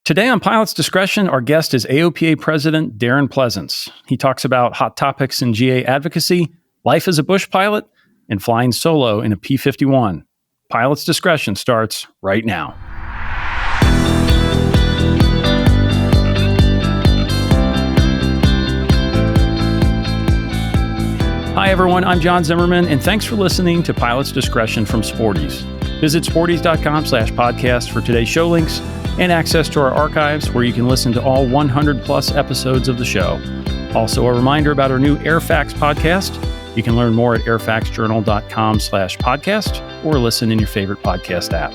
Today on Pilot's Discretion, our guest is AOPA President Darren Pleasance. He talks about hot topics in GA advocacy, life as a bush pilot, and flying solo in a P-51. Pilot's Discretion starts right now. Hi everyone, I'm John Zimmerman, and thanks for listening to Pilot's Discretion from Sporties. Visit sporties.com/podcast for today's show links and access to our archives where you can listen to all 100 plus episodes of the show. Also, a reminder about our new Airfax podcast. You can learn more at airfaxjournal.com/podcast or listen in your favorite podcast app.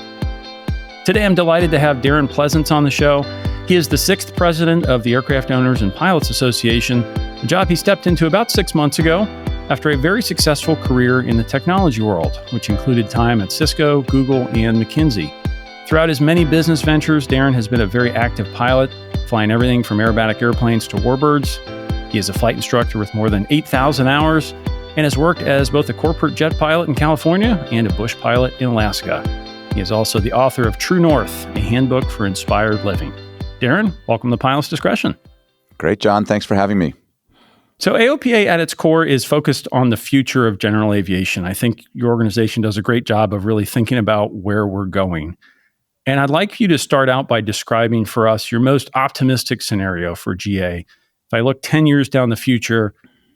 Today, I'm delighted to have Darren Pleasance on the show. He is the 6th president of the Aircraft Owners and Pilots Association, a job he stepped into about 6 months ago after a very successful career in the technology world, which included time at Cisco, Google, and McKinsey. Throughout his many business ventures, Darren has been a very active pilot, flying everything from aerobatic airplanes to warbirds. He is a flight instructor with more than 8,000 hours and has worked as both a corporate jet pilot in California and a bush pilot in Alaska. He is also the author of True North, a handbook for inspired living. Darren, welcome to Pilot's Discretion. Great, John. Thanks for having me. So AOPA at its core is focused on the future of general aviation. I think your organization does a great job of really thinking about where we're going. And I'd like you to start out by describing for us your most optimistic scenario for GA. If I look 10 years down the future,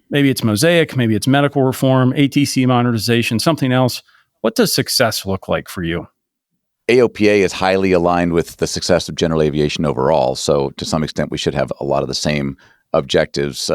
maybe it's Mosaic, maybe it's medical reform, ATC modernization, something else. What does success look like for you? AOPA is highly aligned with the success of general aviation overall. So to some extent, we should have a lot of the same objectives.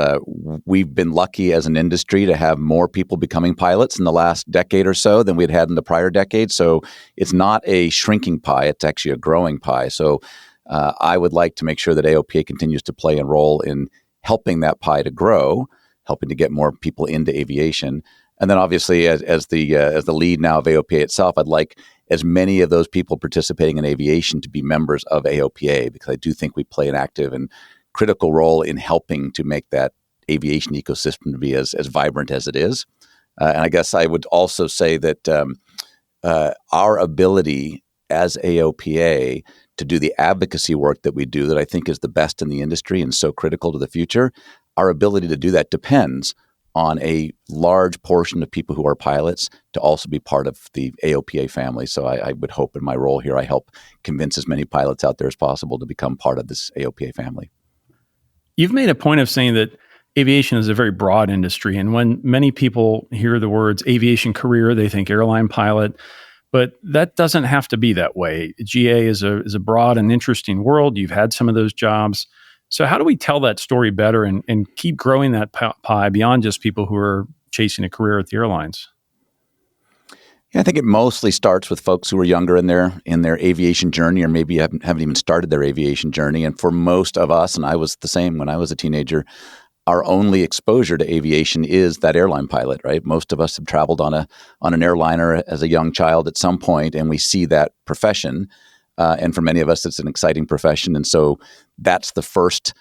We've been lucky as an industry to have more people becoming pilots in the last decade or so than we'd had in the prior decade. So it's not a shrinking pie, it's actually a growing pie. So I would like to make sure that AOPA continues to play a role in helping that pie to grow, helping to get more people into aviation. And then obviously as the lead now of AOPA itself, I'd like as many of those people participating in aviation to be members of AOPA, because I do think we play an active and critical role in helping to make that aviation ecosystem to be as vibrant as it is. And I guess I would also say that our ability as AOPA to do the advocacy work that we do, that I think is the best in the industry and so critical to the future, our ability to do that depends on a large portion of people who are pilots to also be part of the AOPA family. So I would hope in my role here, I help convince as many pilots out there as possible to become part of this AOPA family. You've made a point of saying that aviation is a very broad industry. And when many people hear the words aviation career, they think airline pilot, but that doesn't have to be that way. GA is a broad and interesting world. You've had some of those jobs. So how do we tell that story better and keep growing that pie beyond just people who are chasing a career at the airlines? Yeah, I think it mostly starts with folks who are younger in their aviation journey, or maybe haven't even started their aviation journey. And for most of us, and I was the same when I was a teenager, our only exposure to aviation is that airline pilot, right? Most of us have traveled on an airliner as a young child at some point, and we see that profession. And for many of us, it's an exciting profession. And so that's the first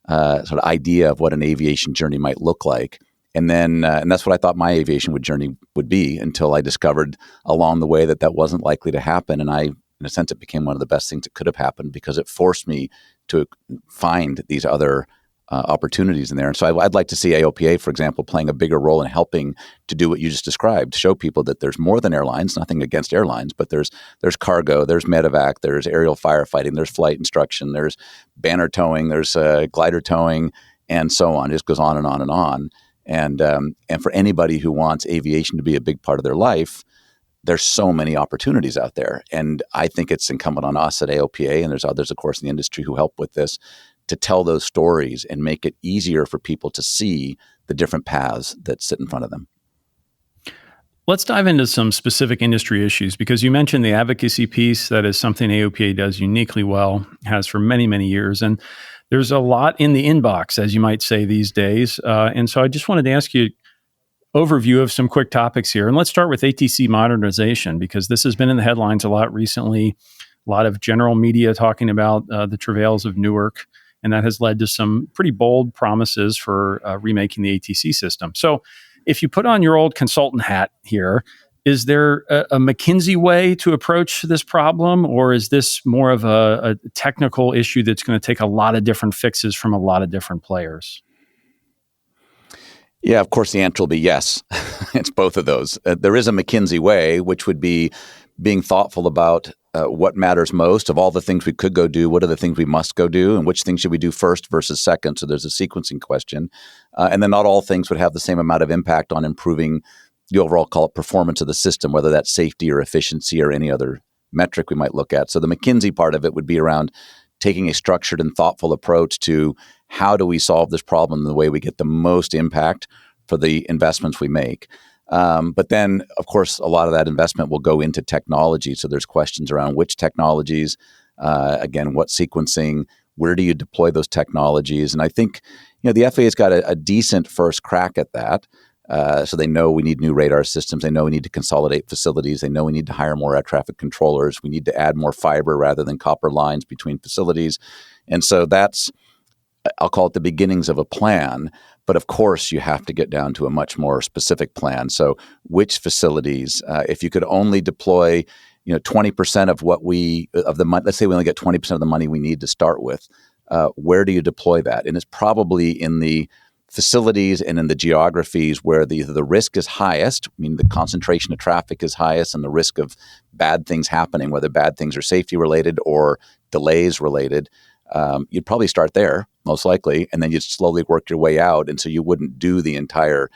sort of idea of what an aviation journey might look like. And then, and that's what I thought my aviation journey would be, until I discovered along the way that wasn't likely to happen. And in a sense, it became one of the best things that could have happened, because it forced me to find these other opportunities in there. And so I'd like to see AOPA, for example, playing a bigger role in helping to do what you just described, show people that there's more than airlines, nothing against airlines, but there's cargo, there's medevac, there's aerial firefighting, there's flight instruction, there's banner towing, there's glider towing, and so on. It just goes on and on and on. And for anybody who wants aviation to be a big part of their life, there's so many opportunities out there. And I think it's incumbent on us at AOPA, and there's others, of course, in the industry who help with this, to tell those stories and make it easier for people to see the different paths that sit in front of them. Let's dive into some specific industry issues, because you mentioned the advocacy piece. That is something AOPA does uniquely well, has for many, many years. And there's a lot in the inbox, as you might say these days. And so I just wanted to ask you overview of some quick topics here. And let's start with ATC modernization, because this has been in the headlines a lot recently. A lot of general media talking about the travails of Newark, and that has led to some pretty bold promises for remaking the ATC system. So if you put on your old consultant hat here, Is there a McKinsey way to approach this problem, or is this more of a technical issue that's going to take a lot of different fixes from a lot of different players? Yeah, of course, the answer will be yes. It's both of those. There is a McKinsey way, which would be being thoughtful about what matters most of all the things we could go do. What are the things we must go do, and which things should we do first versus second? So there's a sequencing question. And then not all things would have the same amount of impact on improving the overall, call it, performance of the system, whether that's safety or efficiency or any other metric we might look at. So the McKinsey part of it would be around taking a structured and thoughtful approach to how do we solve this problem in the way we get the most impact for the investments we make. But then, of course, a lot of that investment will go into technology. So there's questions around which technologies, again, what sequencing, where do you deploy those technologies? And I think, the FAA's got a decent first crack at that. So they know we need new radar systems. They know we need to consolidate facilities. They know we need to hire more air traffic controllers. We need to add more fiber rather than copper lines between facilities. And so that's, I'll call it the beginnings of a plan. But of course, you have to get down to a much more specific plan. So which facilities, if you could only deploy, 20% of the money, let's say we only get 20% of the money we need to start with, where do you deploy that? And it's probably in the facilities and in the geographies where the risk is highest, the concentration of traffic is highest and the risk of bad things happening, whether bad things are safety related or delays related. You'd probably start there, most likely, and then you'd slowly work your way out. And so you wouldn't do the entire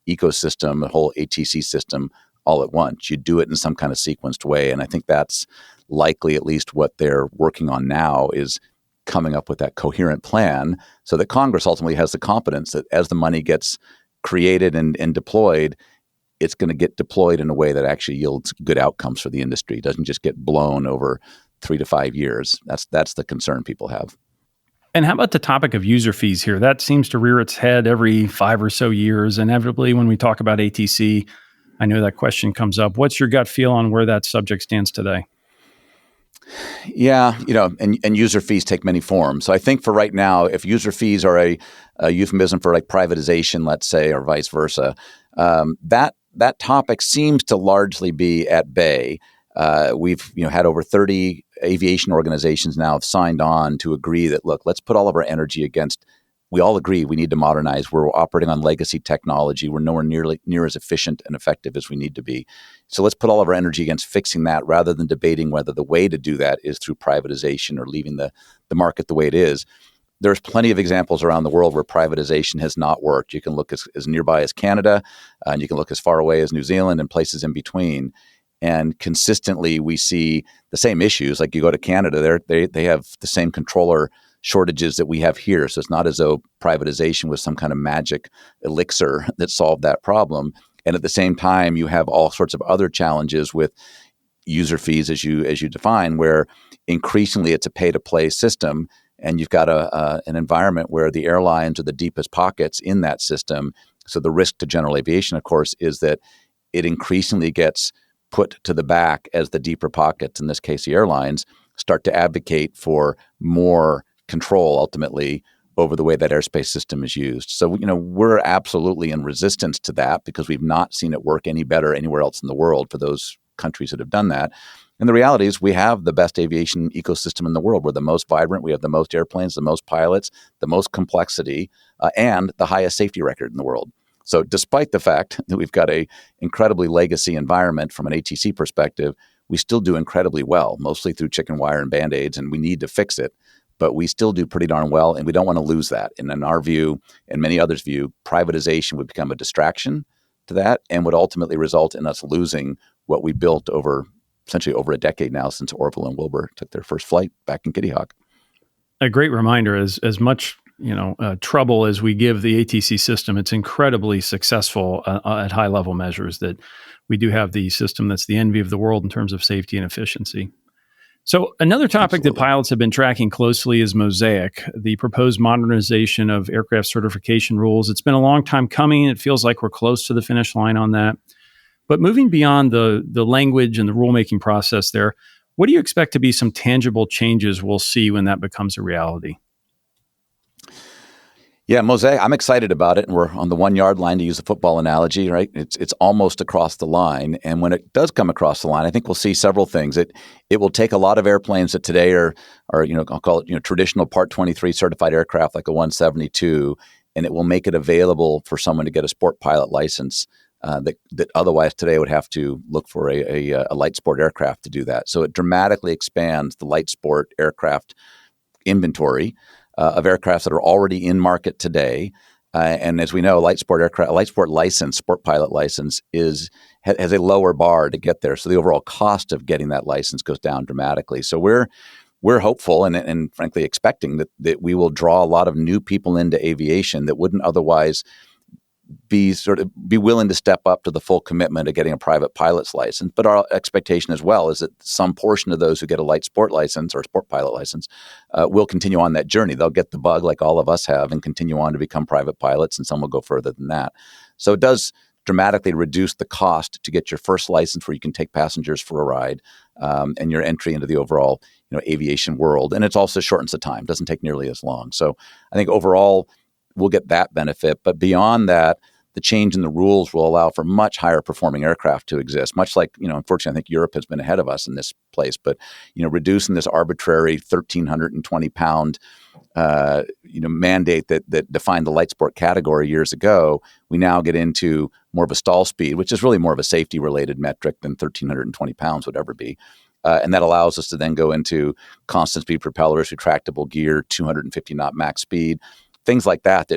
ecosystem, the whole ATC system all at once. You'd do it in some kind of sequenced way. And I think that's likely at least what they're working on now is coming up with that coherent plan so that Congress ultimately has the confidence that as the money gets created and deployed, it's going to get deployed in a way that actually yields good outcomes for the industry. It doesn't just get blown over 3 to 5 years. That's the concern people have. And how about the topic of user fees here? That seems to rear its head every 5 or so years. Inevitably, when we talk about ATC, I know that question comes up. What's your gut feel on where that subject stands today? Yeah, and user fees take many forms. So I think for right now, if user fees are a euphemism for like privatization, let's say, or vice versa, that topic seems to largely be at bay. We've had over 30 aviation organizations now have signed on to agree that, look, let's put all of our energy against. We all agree we need to modernize. We're operating on legacy technology. We're nowhere near as efficient and effective as we need to be. So let's put all of our energy against fixing that rather than debating whether the way to do that is through privatization or leaving the market the way it is. There's plenty of examples around the world where privatization has not worked. You can look as nearby as Canada, and you can look as far away as New Zealand and places in between. And consistently, we see the same issues. Like you go to Canada, they have the same controller shortages that we have here. So it's not as though privatization was some kind of magic elixir that solved that problem. And at the same time, you have all sorts of other challenges with user fees, as you define, where increasingly it's a pay-to-play system, and you've got an environment where the airlines are the deepest pockets in that system. So the risk to general aviation, of course, is that it increasingly gets put to the back as the deeper pockets, in this case the airlines, start to advocate for more control ultimately over the way that airspace system is used. So, we're absolutely in resistance to that because we've not seen it work any better anywhere else in the world for those countries that have done that. And the reality is we have the best aviation ecosystem in the world. We're the most vibrant. We have the most airplanes, the most pilots, the most complexity, and the highest safety record in the world. So despite the fact that we've got a incredibly legacy environment from an ATC perspective, we still do incredibly well, mostly through chicken wire and Band-Aids, and we need to fix it. But we still do pretty darn well, and we don't want to lose that. And in our view, and many others' view, privatization would become a distraction to that and would ultimately result in us losing what we built essentially over a decade now since Orville and Wilbur took their first flight back in Kitty Hawk. A great reminder, as much trouble as we give the ATC system, it's incredibly successful at high level measures, that we do have the system that's the envy of the world in terms of safety and efficiency. So another topic that pilots have been tracking closely is Mosaic, the proposed modernization of aircraft certification rules. It's been a long time coming. It feels like we're close to the finish line on that. But moving beyond the language and the rulemaking process there, what do you expect to be some tangible changes we'll see when that becomes a reality? Yeah, Mosaic, I'm excited about it. And we're on the 1 yard line, to use a football analogy, right? It's almost across the line. And when it does come across the line, I think we'll see several things. It will take a lot of airplanes that today are I'll call it, traditional Part 23 certified aircraft like a 172, and it will make it available for someone to get a sport pilot license that otherwise today would have to look for a light sport aircraft to do that. So it dramatically expands the light sport aircraft inventory of aircraft that are already in market today. And as we know, light sport license, sport pilot license has a lower bar to get there. So the overall cost of getting that license goes down dramatically. So we're hopeful and frankly expecting that we will draw a lot of new people into aviation that wouldn't otherwise be willing to step up to the full commitment of getting a private pilot's license. But our expectation as well is that some portion of those who get a light sport license or sport pilot license will continue on that journey. They'll get the bug like all of us have and continue on to become private pilots, and some will go further than that. So it does dramatically reduce the cost to get your first license where you can take passengers for a ride and your entry into the overall aviation world. And it also shortens the time. It doesn't take nearly as long. So I think overall we'll get that benefit. But beyond that, the change in the rules will allow for much higher performing aircraft to exist, much like, unfortunately, I think Europe has been ahead of us in this place. But, reducing this arbitrary 1,320 pound, mandate that defined the light sport category years ago, we now get into more of a stall speed, which is really more of a safety related metric than 1,320 pounds would ever be. And that allows us to then go into constant speed propellers, retractable gear, 250 knot max speed, things like that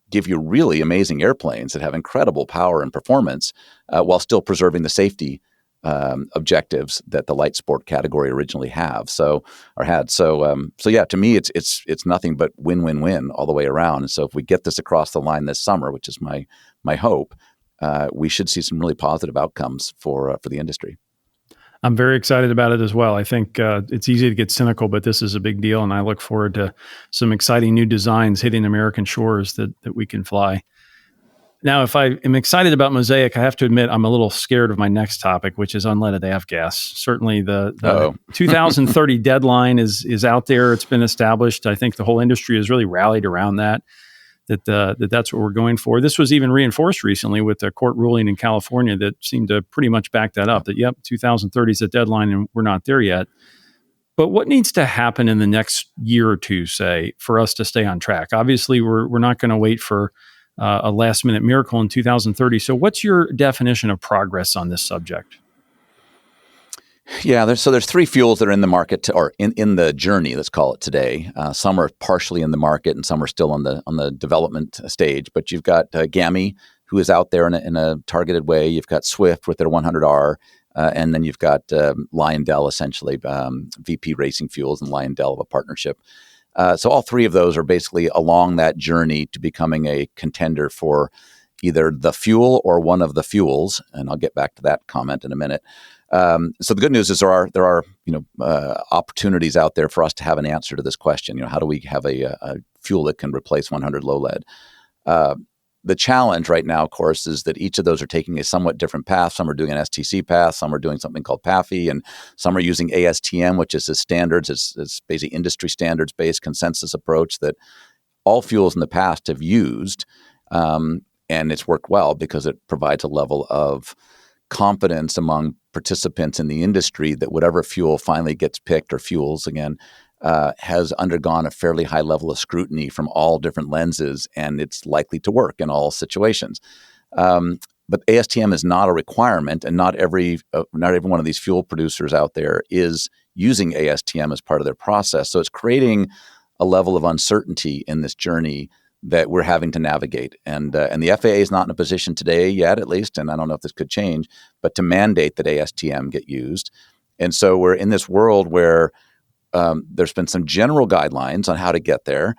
give you really amazing airplanes that have incredible power and performance while still preserving the safety objectives that the light sport category originally had. So yeah, to me, it's nothing but win-win-win all the way around. And so if we get this across the line this summer, which is my hope, we should see some really positive outcomes for the industry. I'm very excited about it as well. I think it's easy to get cynical, but this is a big deal, and I look forward to some exciting new designs hitting American shores that we can fly. Now, if I am excited about Mosaic, I have to admit I'm a little scared of my next topic, which is unleaded avgas. Certainly the 2030 deadline is out there. It's been established. I think the whole industry has really rallied around that's what we're going for. This was even reinforced recently with a court ruling in California that seemed to pretty much back that up, that, 2030 is the deadline and we're not there yet. But what needs to happen in the next year or two, say, for us to stay on track? Obviously, we're not going to wait for a last-minute miracle in 2030. So what's your definition of progress on this subject? Yeah, there's three fuels that are in the market or in the journey, let's call it today. Some are partially in the market and some are still on the development stage. But you've got GAMI, who is out there in a targeted way. You've got Swift with their 100R, and then you've got Lyondell, essentially, VP Racing Fuels and Lyondell of a partnership. So all three of those are basically along that journey to becoming a contender for either the fuel or one of the fuels, and I'll get back to that comment in a minute. So the good news is there are opportunities out there for us to have an answer to this question. How do we have a fuel that can replace 100 low lead? The challenge right now, of course, is that each of those are taking a somewhat different path. Some are doing an STC path, some are doing something called PAFI, and some are using ASTM, which is it's basically industry standards-based consensus approach that all fuels in the past have used, and it's worked well because it provides a level of confidence among participants in the industry that whatever fuel finally gets picked, or fuels again, has undergone a fairly high level of scrutiny from all different lenses, and it's likely to work in all situations. But ASTM is not a requirement, and not every one of these fuel producers out there is using ASTM as part of their process. So it's creating a level of uncertainty in this journey that we're having to navigate. And the FAA is not in a position today yet, at least, and I don't know if this could change, but to mandate that ASTM get used. And so we're in this world where there's been some general guidelines on how to get there.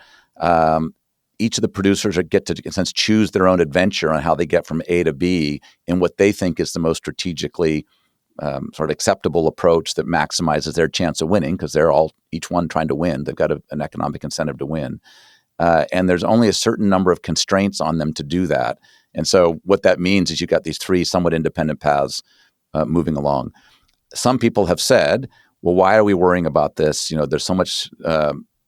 Each of the producers get to, in a sense, choose their own adventure on how they get from A to B in what they think is the most strategically sort of acceptable approach that maximizes their chance of winning, because they're each one trying to win. They've got an economic incentive to win. And there's only a certain number of constraints on them to do that. And so what that means is you've got these three somewhat independent paths moving along. Some people have said, well, why are we worrying about this? There's so much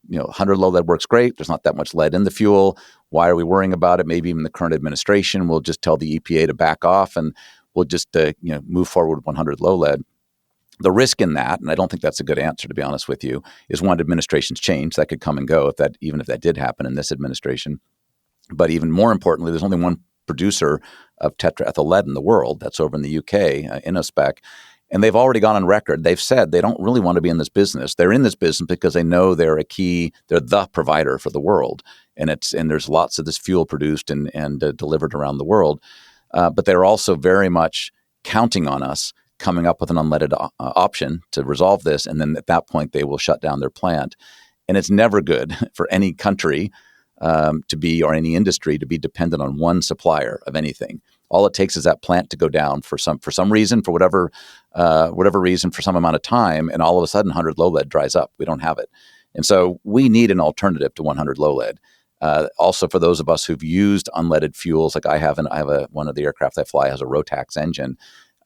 100 low lead works great. There's not that much lead in the fuel. Why are we worrying about it? Maybe even the current administration will just tell the EPA to back off and we'll just move forward with 100 low lead. The risk in that, and I don't think that's a good answer, to be honest with you, is one administration's change. That could come and go even if that did happen in this administration. But even more importantly, there's only one producer of tetraethyl lead in the world. That's over in the UK, Innospec. And they've already gone on record. They've said they don't really want to be in this business. They're in this business because they know they're the provider for the world. And there's lots of this fuel produced and delivered around the world. But they're also very much counting on us coming up with an unleaded option to resolve this. And then at that point, they will shut down their plant. And it's never good for any country or any industry to be dependent on one supplier of anything. All it takes is that plant to go down for some reason, for whatever reason, for some amount of time, and all of a sudden 100 low lead dries up. We don't have it. And so we need an alternative to 100 low lead. Also, for those of us who've used unleaded fuels, like I have one of the aircraft I fly has a Rotax engine.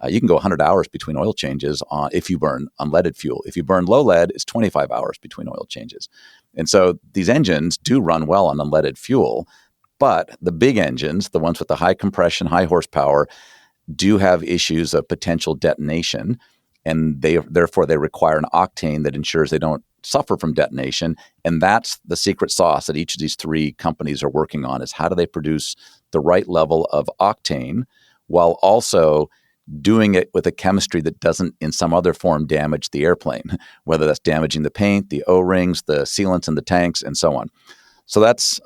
You can go 100 hours between oil changes if you burn unleaded fuel. If you burn low lead, it's 25 hours between oil changes. And so these engines do run well on unleaded fuel, but the big engines, the ones with the high compression, high horsepower, do have issues of potential detonation, and therefore they require an octane that ensures they don't suffer from detonation. And that's the secret sauce that each of these three companies are working on, is how do they produce the right level of octane while also doing it with a chemistry that doesn't in some other form damage the airplane, whether that's damaging the paint, the O-rings, the sealants in the tanks, and so on. So that's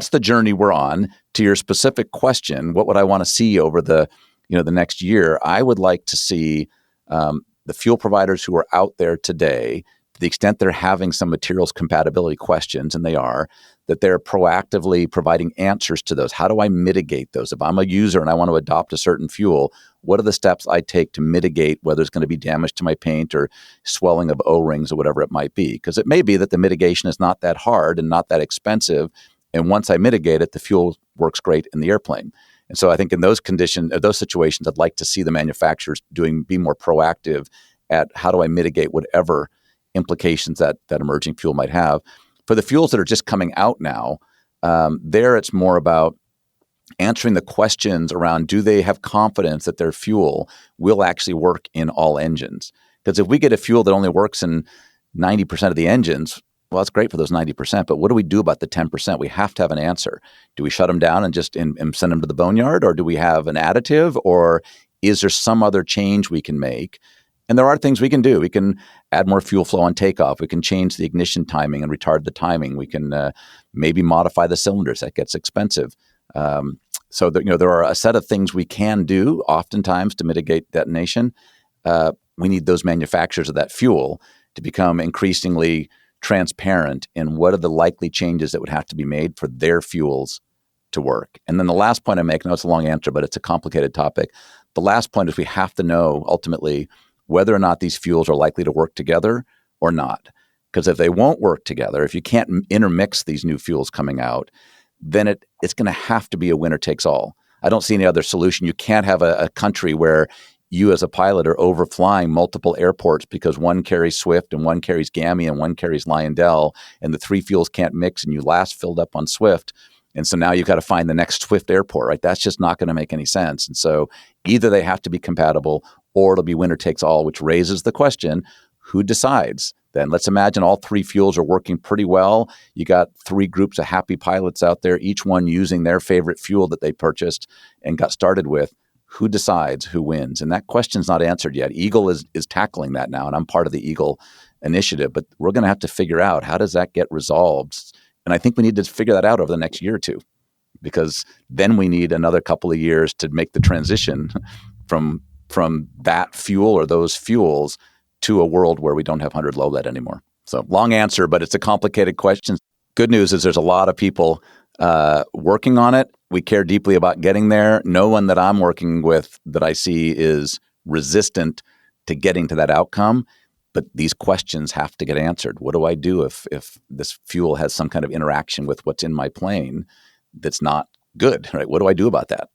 the journey we're on. To your specific question, what would I want to see over the next year? I would like to see the fuel providers who are out there today, to the extent they're having some materials compatibility questions, and they are, that they're proactively providing answers to those. How do I mitigate those? If I'm a user and I want to adopt a certain fuel, what are the steps I take to mitigate whether it's going to be damage to my paint or swelling of O-rings or whatever it might be? Because it may be that the mitigation is not that hard and not that expensive. And once I mitigate it, the fuel works great in the airplane. And so I think in those conditions, those situations, I'd like to see the manufacturers be more proactive at how do I mitigate whatever implications that emerging fuel might have. For the fuels that are just coming out now, it's more about answering the questions around, do they have confidence that their fuel will actually work in all engines? Because if we get a fuel that only works in 90% of the engines, well, that's great for those 90%, but what do we do about the 10%? We have to have an answer. Do we shut them down and just and send them to the boneyard, or do we have an additive, or is there some other change we can make? And there are things we can do. We can add more fuel flow on takeoff. We can change the ignition timing and retard the timing. We can maybe modify the cylinders. That gets expensive. So there are a set of things we can do oftentimes to mitigate detonation. We need those manufacturers of that fuel to become increasingly transparent in what are the likely changes that would have to be made for their fuels to work. And then the last point I make, I know it's a long answer, but it's a complicated topic. The last point is we have to know ultimately whether or not these fuels are likely to work together or not. Because if they won't work together, if you can't intermix these new fuels coming out, then it's going to have to be a winner takes all. I don't see any other solution. You can't have a country where you as a pilot are overflying multiple airports because one carries Swift and one carries GAMI and one carries Lyondell, and the three fuels can't mix and you last filled up on Swift. And so now you've got to find the next Swift airport, right? That's just not going to make any sense. And so either they have to be compatible or it'll be winner takes all, which raises the question, who decides? Then let's imagine all three fuels are working pretty well. You got three groups of happy pilots out there, each one using their favorite fuel that they purchased and got started with. Who decides who wins? And that question's not answered yet. Eagle is tackling that now, and I'm part of the Eagle initiative, but we're going to have to figure out how does that get resolved. And I think we need to figure that out over the next year or two, because then we need another couple of years to make the transition from that fuel or those fuels to a world where we don't have 100 low lead anymore. So long answer, but it's a complicated question. Good news is there's a lot of people working on it. We care deeply about getting there. No one that I'm working with that I see is resistant to getting to that outcome. But these questions have to get answered. What do I do if this fuel has some kind of interaction with what's in my plane that's not good, right? What do I do about that?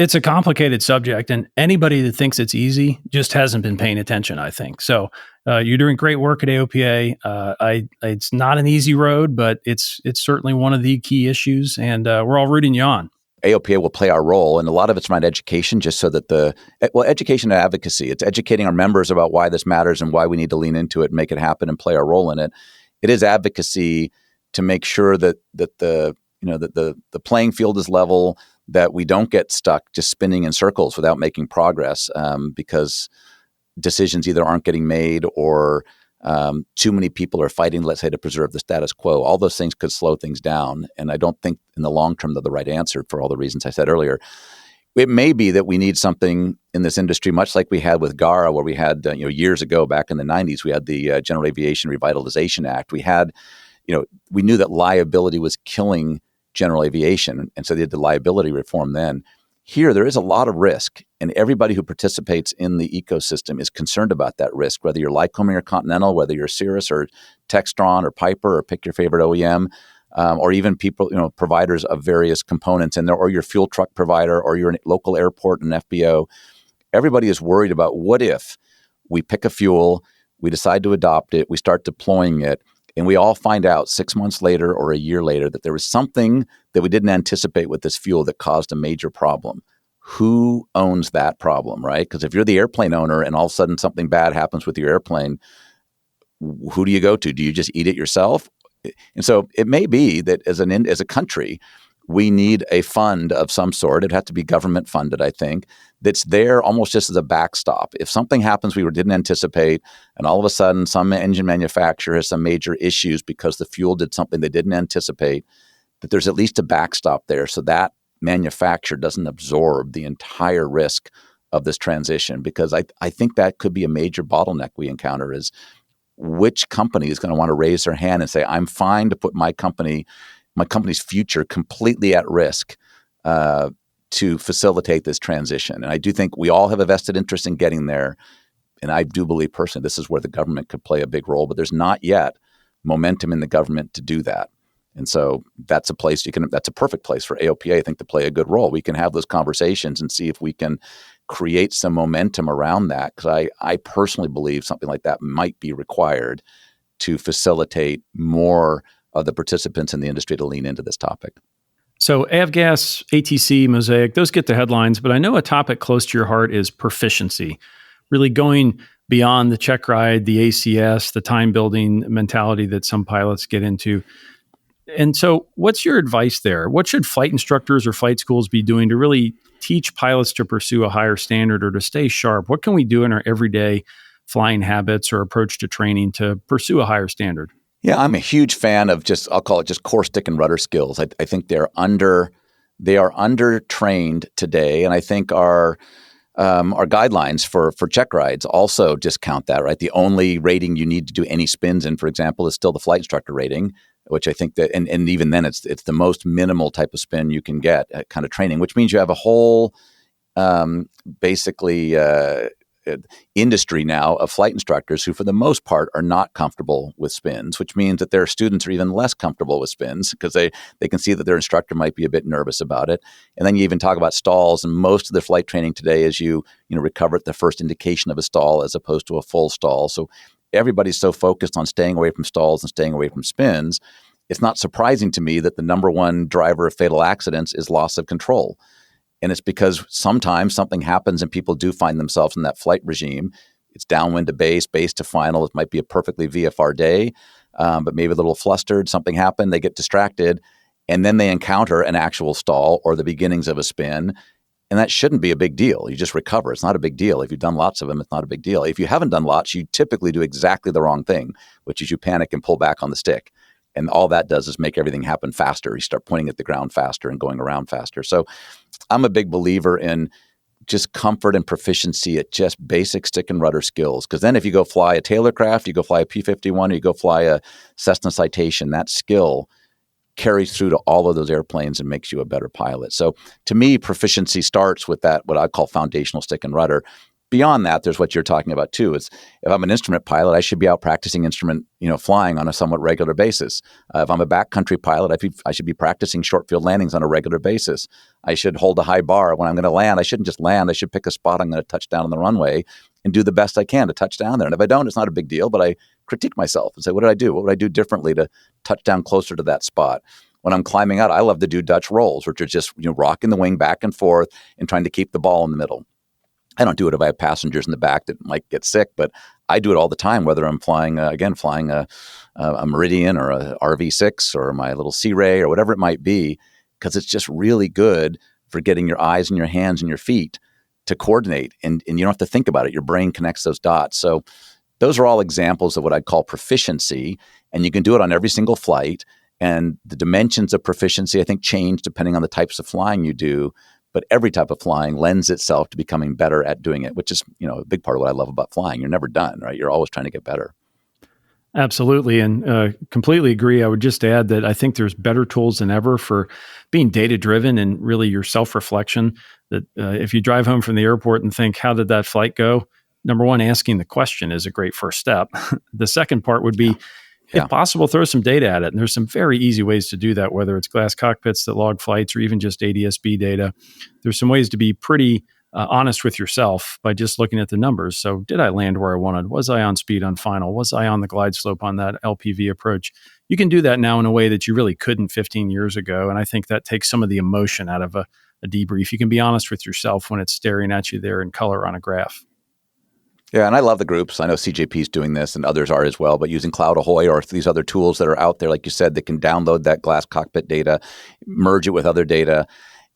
It's a complicated subject, and anybody that thinks it's easy just hasn't been paying attention, I think. So you're doing great work at AOPA. It's not an easy road, but it's certainly one of the key issues, and we're all rooting you on. AOPA will play our role, and a lot of it's around education, just so that education and advocacy. It's educating our members about why this matters and why we need to lean into it and make it happen and play our role in it. It is advocacy to make sure that the playing field is level, that we don't get stuck just spinning in circles without making progress, because decisions either aren't getting made or too many people are fighting, let's say, to preserve the status quo. All those things could slow things down. And I don't think in the long term they're the right answer for all the reasons I said earlier. It may be that we need something in this industry, much like we had with GARA, where we had, years ago, back in the 90s, we had the General Aviation Revitalization Act. We had, we knew that liability was killing general aviation. And so they did the liability reform then. Here, there is a lot of risk, and everybody who participates in the ecosystem is concerned about that risk, whether you're Lycoming or Continental, whether you're Cirrus or Textron or Piper or pick your favorite OEM, or even people, providers of various components in there, or your fuel truck provider, or your local airport and FBO. Everybody is worried about what if we pick a fuel, we decide to adopt it, we start deploying it, and we all find out 6 months later or a year later that there was something that we didn't anticipate with this fuel that caused a major problem. Who owns that problem, right? Because if you're the airplane owner and all of a sudden something bad happens with your airplane, who do you go to? Do you just eat it yourself? And so it may be that as a country, we need a fund of some sort. It'd have to be government funded, I think, that's there almost just as a backstop. If something happens we didn't anticipate, and all of a sudden some engine manufacturer has some major issues because the fuel did something they didn't anticipate, that there's at least a backstop there so that manufacturer doesn't absorb the entire risk of this transition. Because I think that could be a major bottleneck we encounter, is which company is going to want to raise their hand and say, I'm fine to put my company's future completely at risk to facilitate this transition. And I do think we all have a vested interest in getting there. And I do believe personally this is where the government could play a big role, but there's not yet momentum in the government to do that. And so that's a place that's a perfect place for AOPA, I think, to play a good role. We can have those conversations and see if we can create some momentum around that. Because I personally believe something like that might be required to facilitate more of the participants in the industry to lean into this topic. So avgas, ATC, Mosaic, those get the headlines, but I know a topic close to your heart is proficiency, really going beyond the check ride, the ACS, the time building mentality that some pilots get into. And so what's your advice there? What should flight instructors or flight schools be doing to really teach pilots to pursue a higher standard or to stay sharp? What can we do in our everyday flying habits or approach to training to pursue a higher standard? Yeah, I'm a huge fan of I'll call it just core stick and rudder skills. I think they are under trained today. And I think our guidelines for check rides also discount that, right? The only rating you need to do any spins in, for example, is still the flight instructor rating, which I think that, and even then it's the most minimal type of spin you can get at kind of training, which means you have a whole industry now of flight instructors who, for the most part, are not comfortable with spins, which means that their students are even less comfortable with spins because they can see that their instructor might be a bit nervous about it. And then you even talk about stalls, and most of the flight training today is you recover at the first indication of a stall as opposed to a full stall. So everybody's so focused on staying away from stalls and staying away from spins. It's not surprising to me that the number one driver of fatal accidents is loss of control. And it's because sometimes something happens and people do find themselves in that flight regime. It's downwind to base, base to final. It might be a perfectly VFR day, but maybe a little flustered. Something happened, they get distracted, and then they encounter an actual stall or the beginnings of a spin. And that shouldn't be a big deal. You just recover. It's not a big deal. If you've done lots of them, it's not a big deal. If you haven't done lots, you typically do exactly the wrong thing, which is you panic and pull back on the stick. And all that does is make everything happen faster. You start pointing at the ground faster and going around faster. So I'm a big believer in just comfort and proficiency at just basic stick and rudder skills. Because then if you go fly a Taylorcraft, you go fly a P-51, or you go fly a Cessna Citation, that skill carries through to all of those airplanes and makes you a better pilot. So to me, proficiency starts with that, what I call foundational stick and rudder. beyond that, there's what you're talking about too. Is if I'm an instrument pilot, I should be out practicing instrument, flying on a somewhat regular basis. If I'm a backcountry pilot, I should be practicing short field landings on a regular basis. I should hold a high bar when I'm going to land. I shouldn't just land. I should pick a spot I'm going to touch down on the runway and do the best I can to touch down there. And if I don't, it's not a big deal, but I critique myself and say, what did I do? What would I do differently to touch down closer to that spot? When I'm climbing out, I love to do Dutch rolls, which are just rocking the wing back and forth and trying to keep the ball in the middle. I don't do it if I have passengers in the back that might get sick, but I do it all the time, whether I'm flying a Meridian or a RV6 or my little Sea Ray or whatever it might be, because it's just really good for getting your eyes and your hands and your feet to coordinate. And you don't have to think about it. Your brain connects those dots. So those are all examples of what I'd call proficiency, and you can do it on every single flight. And the dimensions of proficiency, I think, change depending on the types of flying you do. But every type of flying lends itself to becoming better at doing it, which is, a big part of what I love about flying. You're never done, right? You're always trying to get better. Absolutely. And completely agree. I would just add that I think there's better tools than ever for being data-driven and really your self-reflection. That if you drive home from the airport and think, how did that flight go? Number one, asking the question is a great first step. The second part would be, if possible, throw some data at it. And there's some very easy ways to do that, whether it's glass cockpits that log flights or even just ADS-B data. There's some ways to be pretty honest with yourself by just looking at the numbers. So did I land where I wanted? Was I on speed on final? Was I on the glide slope on that LPV approach? You can do that now in a way that you really couldn't 15 years ago. And I think that takes some of the emotion out of a debrief. You can be honest with yourself when it's staring at you there in color on a graph. Yeah, and I love the groups. I know CJP's doing this and others are as well, but using Cloud Ahoy or these other tools that are out there, like you said, that can download that glass cockpit data, merge it with other data,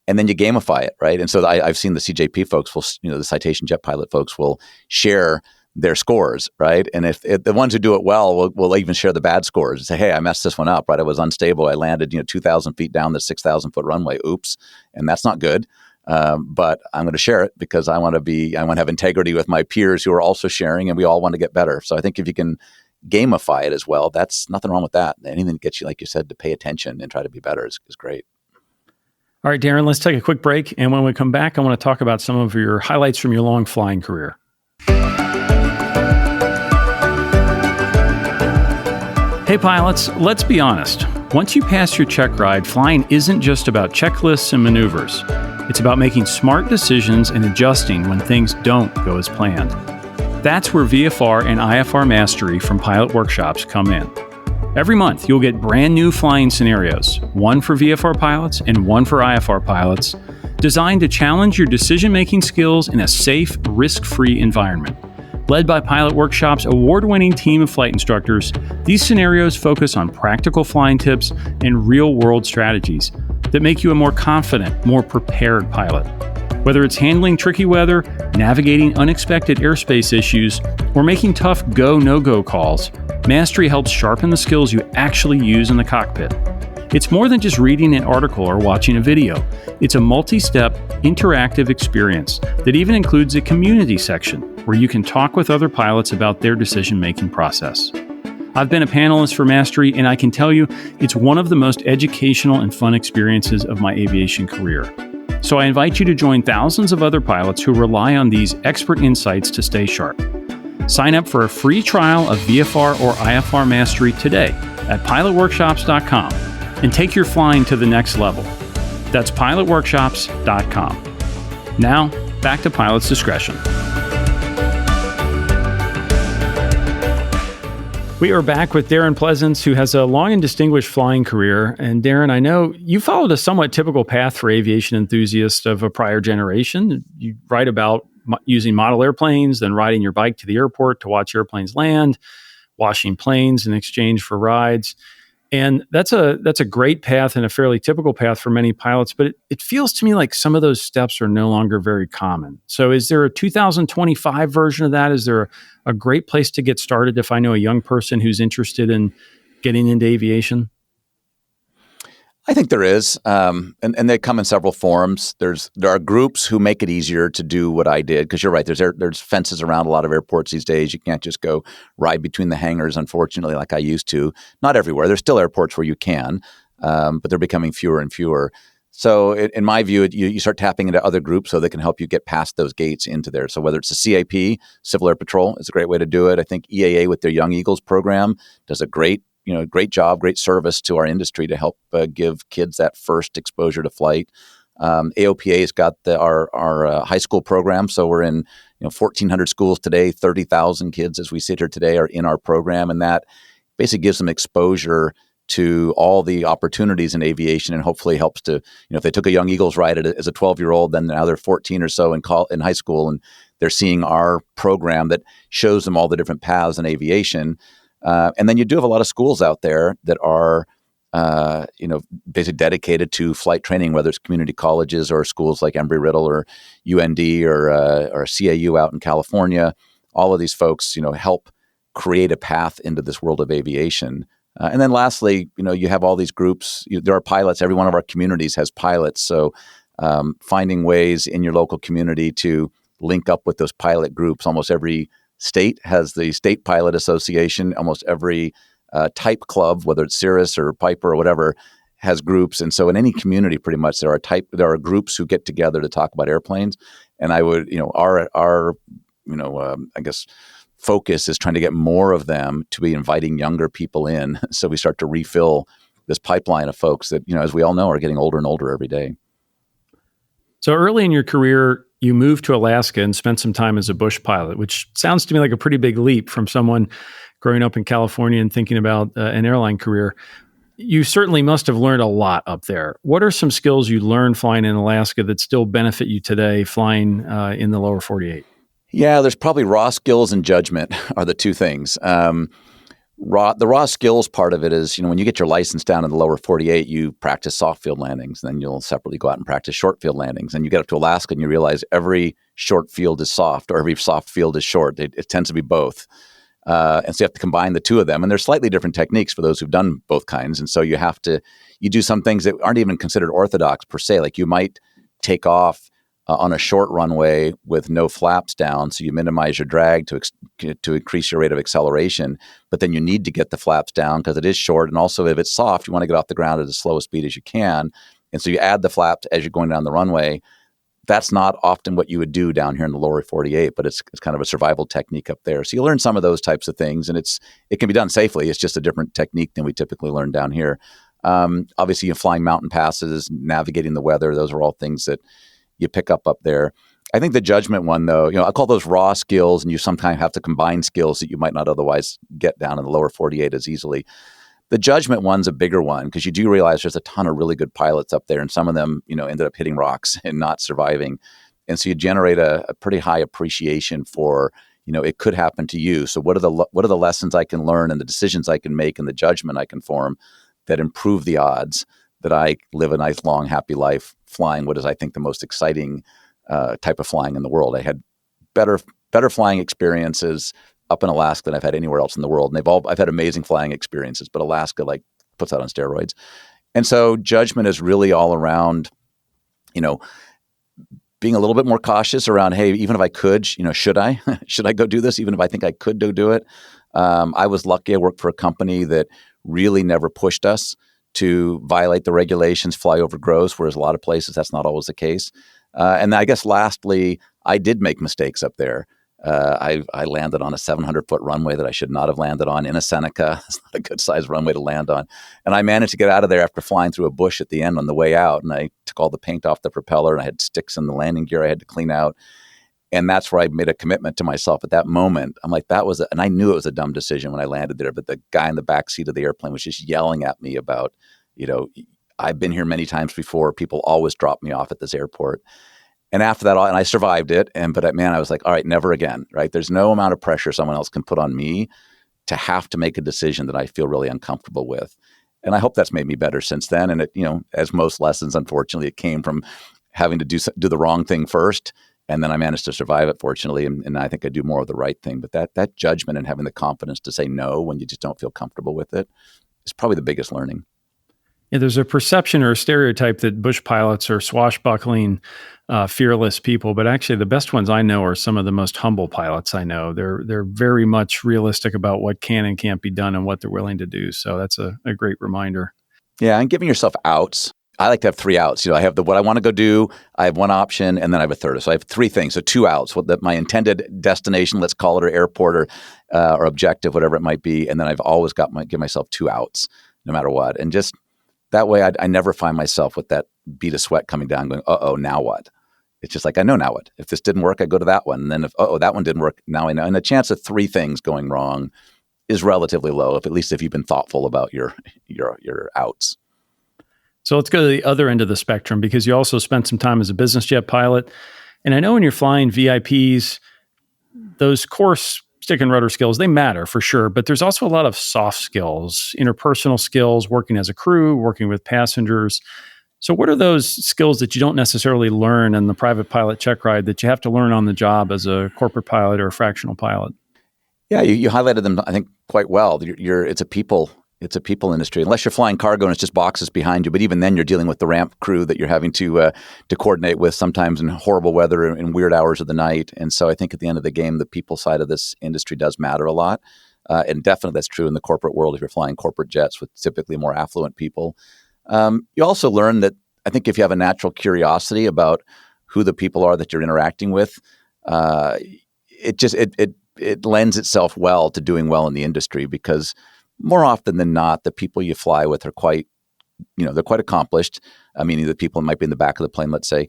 and then you gamify it, right? And so I've seen the CJP folks will, the Citation Jet Pilot folks will share their scores, right? And if the ones who do it well will even share the bad scores and say, hey, I messed this one up, right? I was unstable. I landed, 2,000 feet down the 6,000 foot runway. Oops. And that's not good. But I'm going to share it because I want to have integrity with my peers who are also sharing, and we all want to get better. So I think if you can gamify it as well, that's nothing wrong with that. Anything that gets you, like you said, to pay attention and try to be better is great. All right, Darren, let's take a quick break. And when we come back, I want to talk about some of your highlights from your long flying career. Hey pilots, let's be honest. Once you pass your check ride, flying isn't just about checklists and maneuvers. It's about making smart decisions and adjusting when things don't go as planned. That's where VFR and IFR mastery from Pilot Workshops come in. Every month, you'll get brand new flying scenarios, one for VFR pilots and one for IFR pilots, designed to challenge your decision-making skills in a safe, risk-free environment. Led by Pilot Workshop's award-winning team of flight instructors, these scenarios focus on practical flying tips and real-world strategies that make you a more confident, more prepared pilot. Whether it's handling tricky weather, navigating unexpected airspace issues, or making tough go, no-go calls, Mastery helps sharpen the skills you actually use in the cockpit. It's more than just reading an article or watching a video. It's a multi-step, interactive experience that even includes a community section where you can talk with other pilots about their decision-making process. I've been a panelist for Mastery, and I can tell you it's one of the most educational and fun experiences of my aviation career. So I invite you to join thousands of other pilots who rely on these expert insights to stay sharp. Sign up for a free trial of VFR or IFR Mastery today at pilotworkshops.com and take your flying to the next level. That's pilotworkshops.com. Now, back to Pilot's Discretion. We are back with Darren Pleasance, who has a long and distinguished flying career. And Darren, I know you followed a somewhat typical path for aviation enthusiasts of a prior generation. You write about using model airplanes, then riding your bike to the airport to watch airplanes land, washing planes in exchange for rides. And that's a great path and a fairly typical path for many pilots, but it feels to me like some of those steps are no longer very common. So is there a 2025 version of that? Is there a great place to get started if I know a young person who's interested in getting into aviation? I think there is, and they come in several forms. There are groups who make it easier to do what I did, because you're right. There's fences around a lot of airports these days. You can't just go ride between the hangars, unfortunately, like I used to. Not everywhere. There's still airports where you can, but they're becoming fewer and fewer. So in my view, you start tapping into other groups so they can help you get past those gates into there. So whether it's a CAP, Civil Air Patrol, is a great way to do it. I think EAA with their Young Eagles program does a great job, great service to our industry to help give kids that first exposure to flight. AOPA's got our high school program, so we're in 1,400 schools today. 30,000 kids as we sit here today are in our program, and that basically gives them exposure to all the opportunities in aviation, and hopefully helps to, if they took a Young Eagles ride as a 12-year-old, then now they're 14 or so in high school, and they're seeing our program that shows them all the different paths in aviation. And then you do have a lot of schools out there that are, basically dedicated to flight training, whether it's community colleges or schools like Embry-Riddle or UND or CAU out in California. All of these folks, help create a path into this world of aviation. And then lastly, you have all these groups. There are pilots. Every one of our communities has pilots. So finding ways in your local community to link up with those pilot groups. Almost every state has the State Pilot Association. Almost every type club, whether it's Cirrus or Piper or whatever, has groups. And so in any community, pretty much, there are groups who get together to talk about airplanes. And I would, I guess, focus is trying to get more of them to be inviting younger people in, so we start to refill this pipeline of folks that, as we all know, are getting older and older every day. So early in your career, you moved to Alaska and spent some time as a bush pilot, which sounds to me like a pretty big leap from someone growing up in California and thinking about an airline career. You certainly must have learned a lot up there. What are some skills you learned flying in Alaska that still benefit you today flying in the lower 48? Yeah, there's probably raw skills and judgment are the two things. The raw skills part of it is, when you get your license down in the lower 48, you practice soft field landings. Then you'll separately go out and practice short field landings. And you get up to Alaska and you realize every short field is soft or every soft field is short. It tends to be both. And so you have to combine the two of them. And there's slightly different techniques for those who've done both kinds. And so you do some things that aren't even considered orthodox per se. Like you might take off on a short runway with no flaps down, so you minimize your drag to increase your rate of acceleration. But then you need to get the flaps down because it is short, and also if it's soft, you want to get off the ground at as slow a speed as you can. And so you add the flaps as you're going down the runway. That's not often what you would do down here in the lower 48, but it's kind of a survival technique up there. So you learn some of those types of things, and it can be done safely. It's just a different technique than we typically learn down here. Obviously, you're flying mountain passes, navigating the weather. Those are all things that you pick up there. I think the judgment one, though, I call those raw skills, and you sometimes have to combine skills that you might not otherwise get down in the lower 48 as easily. The judgment one's a bigger one because you do realize there's a ton of really good pilots up there, and some of them, ended up hitting rocks and not surviving. And so you generate a pretty high appreciation for, it could happen to you. So what are the lessons I can learn and the decisions I can make and the judgment I can form that improve the odds that I live a nice, long, happy life flying what is, I think, the most exciting type of flying in the world. I had better flying experiences up in Alaska than I've had anywhere else in the world. And I've had amazing flying experiences, but Alaska puts that on steroids. And so judgment is really all around, being a little bit more cautious around, hey, even if I could, should I? Should I go do this? Even if I think I could do it? I was lucky. I worked for a company that really never pushed us to violate the regulations, fly over gross, whereas a lot of places that's not always the case. And I guess lastly, I did make mistakes up there. I landed on a 700-foot runway that I should not have landed on in a Seneca. It's not a good-sized runway to land on. And I managed to get out of there after flying through a bush at the end on the way out. And I took all the paint off the propeller, and I had sticks in the landing gear I had to clean out. And that's where I made a commitment to myself at that moment. I'm like, and I knew it was a dumb decision when I landed there, but the guy in the back seat of the airplane was just yelling at me about, I've been here many times before. People always drop me off at this airport. And after that, and I survived it. But I was like, all right, never again, right? There's no amount of pressure someone else can put on me to have to make a decision that I feel really uncomfortable with. And I hope that's made me better since then. And it, as most lessons, unfortunately, it came from having to do the wrong thing first. And then I managed to survive it, fortunately. And I think I do more of the right thing. But that judgment and having the confidence to say no when you just don't feel comfortable with it is probably the biggest learning. Yeah, there's a perception or a stereotype that bush pilots are swashbuckling, fearless people, but actually the best ones I know are some of the most humble pilots I know. They're very much realistic about what can and can't be done and what they're willing to do. So that's a great reminder. Yeah, and giving yourself outs. I like to have 3 outs. I have what I want to go do. I have one option, and then I have a third. So I have 3 things. So 2 outs. My intended destination, let's call it, or airport, or objective, whatever it might be. And then I've always give myself 2 outs, no matter what. And just that way, I never find myself with that bead of sweat coming down, going, "Uh-oh, now what?" It's just like, I know now what. If this didn't work, I go to that one. And then if, that one didn't work, now I know. And the chance of 3 things going wrong is relatively low, at least if you've been thoughtful about your outs. So let's go to the other end of the spectrum, because you also spent some time as a business jet pilot. And I know when you're flying VIPs, those core stick and rudder skills, they matter for sure. But there's also a lot of soft skills, interpersonal skills, working as a crew, working with passengers. So what are those skills that you don't necessarily learn in the private pilot check ride that you have to learn on the job as a corporate pilot or a fractional pilot? Yeah, you highlighted them, I think, quite well. It's a people industry, unless you're flying cargo and it's just boxes behind you. But even then, you're dealing with the ramp crew that you're having to coordinate with, sometimes in horrible weather and weird hours of the night. And so I think at the end of the game, the people side of this industry does matter a lot. And definitely that's true in the corporate world if you're flying corporate jets with typically more affluent people. You also learn that, I think, if you have a natural curiosity about who the people are that you're interacting with, it lends itself well to doing well in the industry, because more often than not, the people you fly with are they're quite accomplished. Meaning the people might be in the back of the plane, let's say,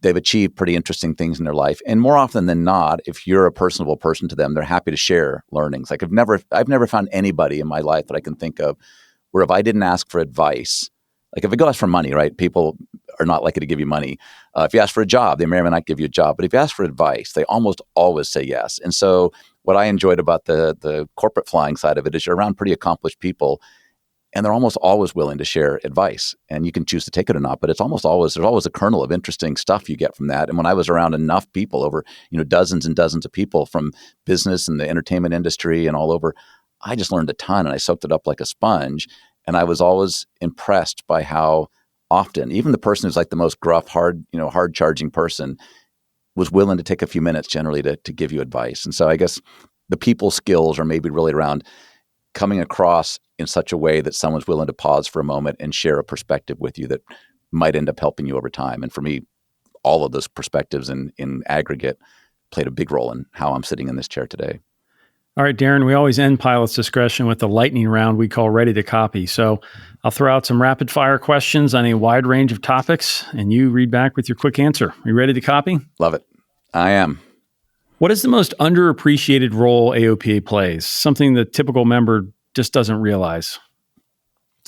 they've achieved pretty interesting things in their life. And more often than not, if you're a personable person to them, they're happy to share learnings. Like I've never found anybody in my life that I can think of where if I didn't ask for advice, like if I go ask for money, right? People are not likely to give you money. If you ask for a job, they may or may not give you a job. But if you ask for advice, they almost always say yes. And so what I enjoyed about the corporate flying side of it is you're around pretty accomplished people, and they're almost always willing to share advice. And you can choose to take it or not, but there's always a kernel of interesting stuff you get from that. And when I was around enough people, over dozens and dozens of people from business and the entertainment industry and all over, I just learned a ton, and I soaked it up like a sponge. And I was always impressed by how often, even the person who's like the most gruff, hard charging person was willing to take a few minutes generally to give you advice. And so I guess the people skills are maybe really around coming across in such a way that someone's willing to pause for a moment and share a perspective with you that might end up helping you over time. And for me, all of those perspectives in aggregate played a big role in how I'm sitting in this chair today. All right, Darren, we always end Pilot's Discretion with a lightning round we call Ready to Copy. So I'll throw out some rapid fire questions on a wide range of topics, and you read back with your quick answer. Are you ready to copy? Love it. I am. What is the most underappreciated role AOPA plays? Something the typical member just doesn't realize.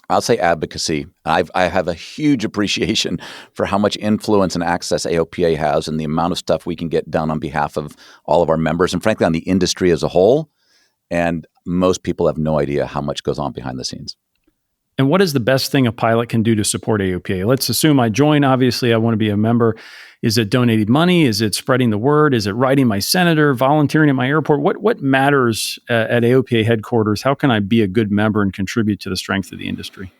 I'll say advocacy. I have a huge appreciation for how much influence and access AOPA has and the amount of stuff we can get done on behalf of all of our members and frankly on the industry as a whole. And most people have no idea how much goes on behind the scenes. And what is the best thing a pilot can do to support AOPA? Let's assume I join. Obviously, I want to be a member. Is it donating money? Is it spreading the word? Is it writing my senator, volunteering at my airport? What matters at AOPA headquarters? How can I be a good member and contribute to the strength of the industry?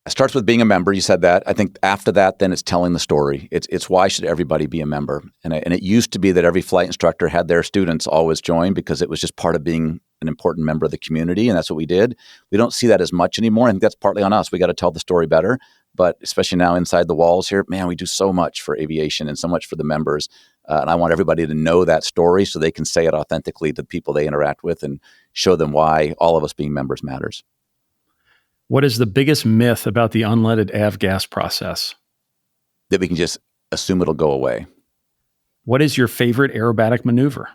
It starts with being a member. You said that. I think after that, then it's telling the story. It's why should everybody be a member? And it used to be that every flight instructor had their students always join because it was just part of being an important member of the community, and that's what we did. We don't see that as much anymore. I think that's partly on us. We got to tell the story better. But especially now inside the walls here, man, we do so much for aviation and so much for the members. And I want everybody to know that story so they can say it authentically to the people they interact with and show them why all of us being members matters. What is the biggest myth about the unleaded avgas process? That we can just assume it'll go away. What is your favorite aerobatic maneuver?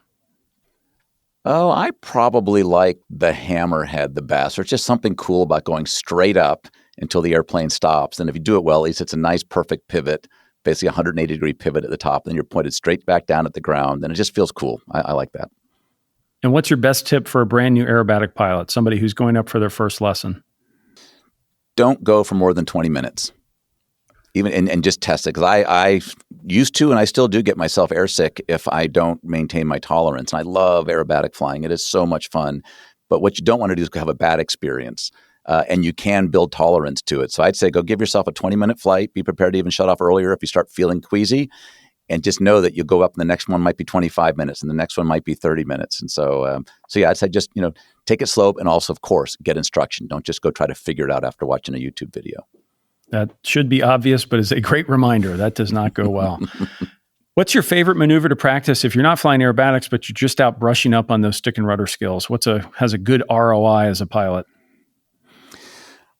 Oh, I probably like the hammerhead the best. There's just something cool about going straight up until the airplane stops. And if you do it well, at least it's a nice, perfect pivot, basically a 180-degree pivot at the top. Then you're pointed straight back down at the ground. And it just feels cool. I like that. And what's your best tip for a brand new aerobatic pilot, somebody who's going up for their first lesson? Don't go for more than 20 minutes. Even and just test it. Because I used to, and I still do get myself airsick if I don't maintain my tolerance. And I love aerobatic flying. It is so much fun. But what you don't want to do is have a bad experience. And you can build tolerance to it. So I'd say go give yourself a 20-minute flight. Be prepared to even shut off earlier if you start feeling queasy. And just know that you'll go up and the next one might be 25 minutes and the next one might be 30 minutes. And so yeah, I'd say just, take it slow. And also, of course, get instruction. Don't just go try to figure it out after watching a YouTube video. That should be obvious, but is a great reminder. That does not go well. What's your favorite maneuver to practice if you're not flying aerobatics, but you're just out brushing up on those stick and rudder skills? Has a good ROI as a pilot?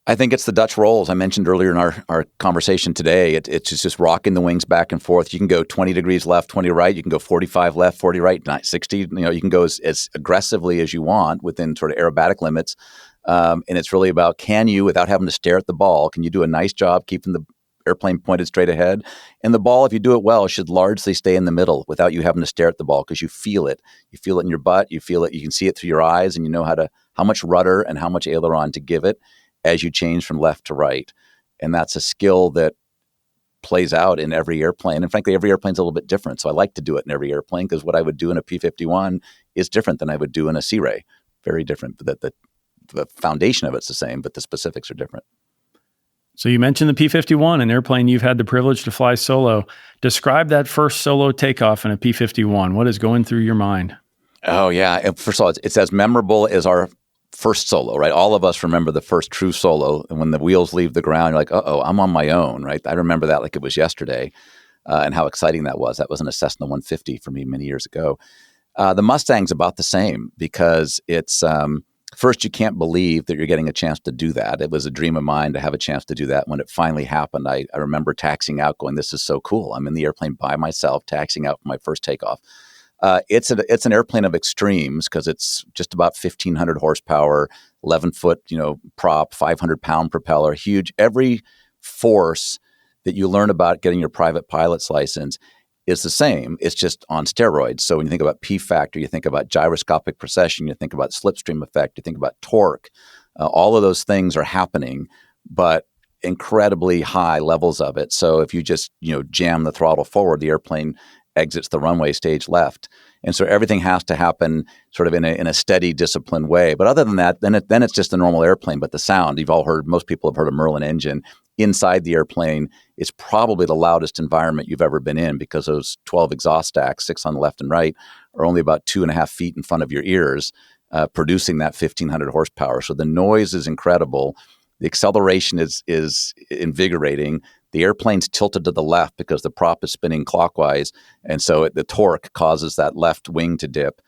I think it's the Dutch rolls I mentioned earlier in our conversation today. It's just rocking the wings back and forth. You can go 20 degrees left, 20 right. You can go 45 left, 40 right, 60. You can go as aggressively as you want within sort of aerobatic limits. And it's really about, can you, without having to stare at the ball, can you do a nice job keeping the airplane pointed straight ahead? And the ball, if you do it well, should largely stay in the middle without you having to stare at the ball, because you feel it. You feel it in your butt. You feel it. You can see it through your eyes, and you know how much rudder and how much aileron to give it as you change from left to right. And that's a skill that plays out in every airplane. And frankly, every airplane's a little bit different. So I like to do it in every airplane, because what I would do in a P-51 is different than I would do in a Sea Ray. Very different. The foundation of it's the same, but the specifics are different. So you mentioned the P-51, an airplane you've had the privilege to fly solo. Describe that first solo takeoff in a P-51. What is going through your mind? Oh, yeah. And first of all, it's as memorable as our first solo, right? All of us remember the first true solo. And when the wheels leave the ground, you're like, I'm on my own, right? I remember that like it was yesterday, and how exciting that was. That was in a Cessna 150 for me many years ago. The Mustang's about the same, because it's first, you can't believe that you're getting a chance to do that. It was a dream of mine to have a chance to do that. When it finally happened, I remember taxiing out going, this is so cool. I'm in the airplane by myself, taxiing out for my first takeoff. It's an airplane of extremes, because it's just about 1,500 horsepower, 11-foot prop, 500-pound propeller, huge. Every force that you learn about getting your private pilot's license is the same. It's just on steroids. So when you think about P factor, you think about gyroscopic precession, you think about slipstream effect, you think about torque. All of those things are happening, but incredibly high levels of it. So if you just jam the throttle forward, the airplane exits the runway stage left. And so everything has to happen sort of in a steady, disciplined way. But other than that, then it's just a normal airplane. But the sound, most people have heard a Merlin engine. Inside the airplane is probably the loudest environment you've ever been in, because those 12 exhaust stacks, 6 on the left and right, are only about 2.5 feet in front of your ears, producing that 1,500 horsepower. So the noise is incredible. The acceleration is invigorating. The airplane's tilted to the left because the prop is spinning clockwise, and so the torque causes that left wing to dip.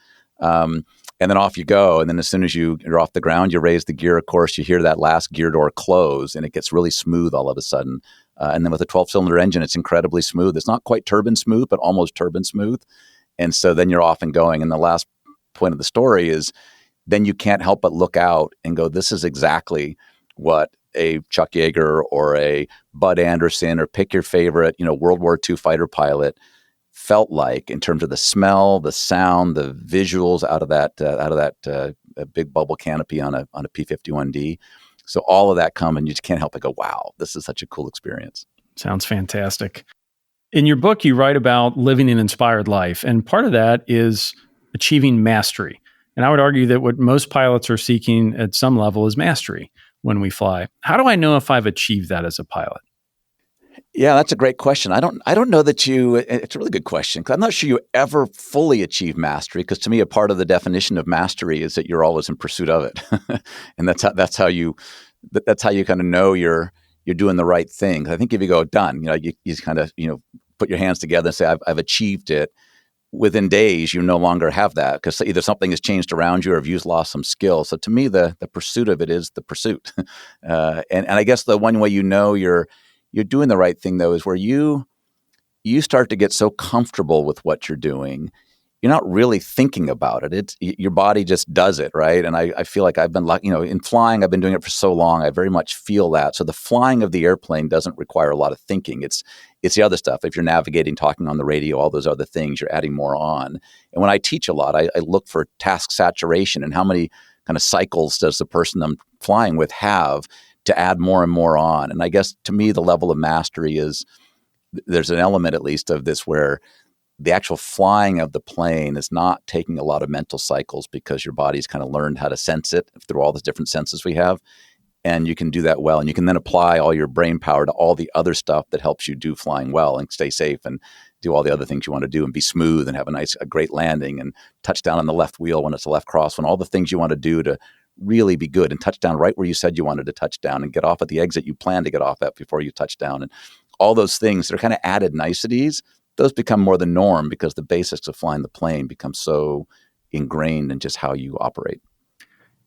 And then off you go. And then as soon as you're off the ground, you raise the gear. Of course, you hear that last gear door close, and it gets really smooth all of a sudden. And then with a 12-cylinder engine, it's incredibly smooth. It's not quite turbine smooth, but almost turbine smooth. And so then you're off and going. And the last point of the story is then you can't help but look out and go, this is exactly what a Chuck Yeager or a Bud Anderson, or pick your favorite, World War II fighter pilot felt like, in terms of the smell, the sound, the visuals out of that big bubble canopy on a P-51D. So all of that come, and you just can't help but go, wow, this is such a cool experience. Sounds fantastic. In your book, you write about living an inspired life, and part of that is achieving mastery. And I would argue that what most pilots are seeking at some level is mastery when we fly. How do I know if I've achieved that as a pilot? Yeah, that's a great question. I don't know that it's a really good question, because I'm not sure you ever fully achieve mastery, because to me, a part of the definition of mastery is that you're always in pursuit of it. And that's how you kind of know you're doing the right thing. I think if you go done, you kind of, put your hands together and say, I've achieved it. Within days, you no longer have that, because either something has changed around you or you've lost some skill. So to me, the pursuit of it is the pursuit. And I guess the one way you're doing the right thing, though, is where you start to get so comfortable with what you're doing, you're not really thinking about it. Your body just does it, right? And I feel like I've been lucky, in flying, I've been doing it for so long, I very much feel that. So the flying of the airplane doesn't require a lot of thinking. It's the other stuff. If you're navigating, talking on the radio, all those other things, you're adding more on. And when I teach a lot, I look for task saturation and how many kind of cycles does the person I'm flying with have to add more and more on. And I guess to me, the level of mastery is, there's an element at least of this where the actual flying of the plane is not taking a lot of mental cycles, because your body's kind of learned how to sense it through all the different senses we have. And you can do that well. And you can then apply all your brain power to all the other stuff that helps you do flying well and stay safe and do all the other things you want to do and be smooth and have a great landing and touch down on the left wheel when it's a left crosswind, all the things you want to do to really be good and touch down right where you said you wanted to touch down and get off at the exit you planned to get off at before you touch down. And all those things that are kind of added niceties, those become more the norm because the basics of flying the plane become so ingrained in just how you operate.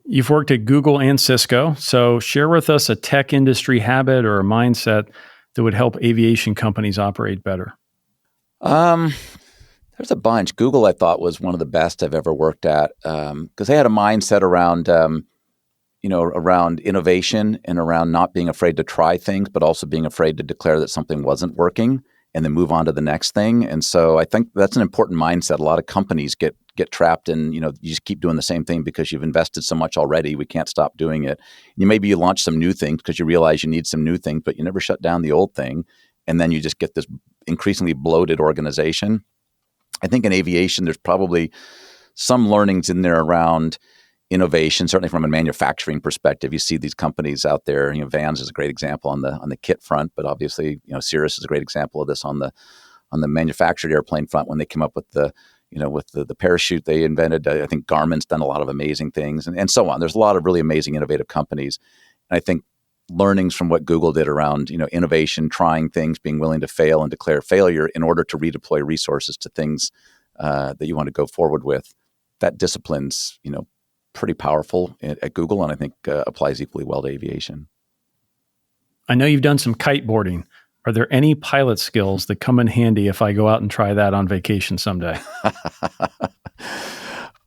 You've worked at Google and Cisco, so share with us a tech industry habit or a mindset that would help aviation companies operate better. There's a bunch. Google, I thought, was one of the best I've ever worked at because they had a mindset around, around innovation and around not being afraid to try things, but also being afraid to declare that something wasn't working and then move on to the next thing. And so I think that's an important mindset. A lot of companies get trapped in, you just keep doing the same thing because you've invested so much already. We can't stop doing it. Maybe you launch some new things because you realize you need some new things, but you never shut down the old thing. And then you just get this increasingly bloated organization. I think in aviation, there's probably some learnings in there around innovation, certainly from a manufacturing perspective. You see these companies out there, Vans is a great example on the kit front, but obviously, Cirrus is a great example of this on the manufactured airplane front when they came up with the parachute they invented. I think Garmin's done a lot of amazing things and so on. There's a lot of really amazing, innovative companies. And I think learnings from what Google did around, innovation, trying things, being willing to fail and declare failure in order to redeploy resources to things that you want to go forward with. That discipline's, pretty powerful at Google, and I think applies equally well to aviation. I know you've done some kiteboarding. Are there any pilot skills that come in handy if I go out and try that on vacation someday?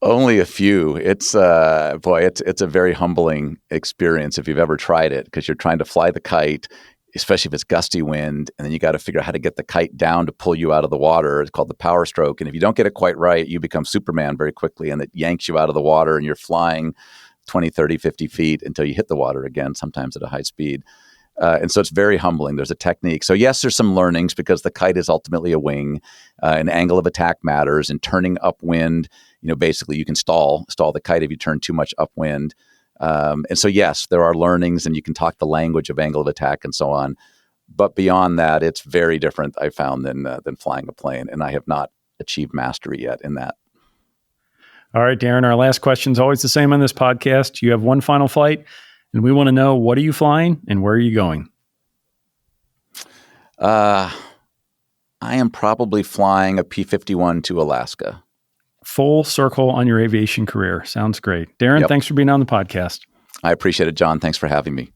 Only a few. It's a very humbling experience if you've ever tried it because you're trying to fly the kite, especially if it's gusty wind, and then you got to figure out how to get the kite down to pull you out of the water. It's called the power stroke. And if you don't get it quite right, you become Superman very quickly, and it yanks you out of the water, and you're flying 20, 30, 50 feet until you hit the water again, sometimes at a high speed. And so it's very humbling. There's a technique. So yes, there's some learnings because the kite is ultimately a wing. An angle of attack matters, and turning upwind, basically you can stall the kite if you turn too much upwind. And so, yes, there are learnings, and you can talk the language of angle of attack and so on. But beyond that, it's very different, I found, than flying a plane. And I have not achieved mastery yet in that. All right, Darren, our last question is always the same on this podcast. You have one final flight, and we want to know, what are you flying and where are you going? I am probably flying a P-51 to Alaska. Full circle on your aviation career. Sounds great. Darren, Thanks for being on the podcast. I appreciate it, John. Thanks for having me.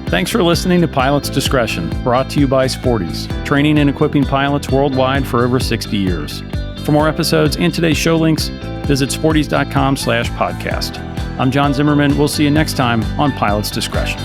Thanks for listening to Pilot's Discretion, brought to you by Sporties, training and equipping pilots worldwide for over 60 years. For more episodes and today's show links, visit sporties.com/podcast. I'm John Zimmerman. We'll see you next time on Pilot's Discretion.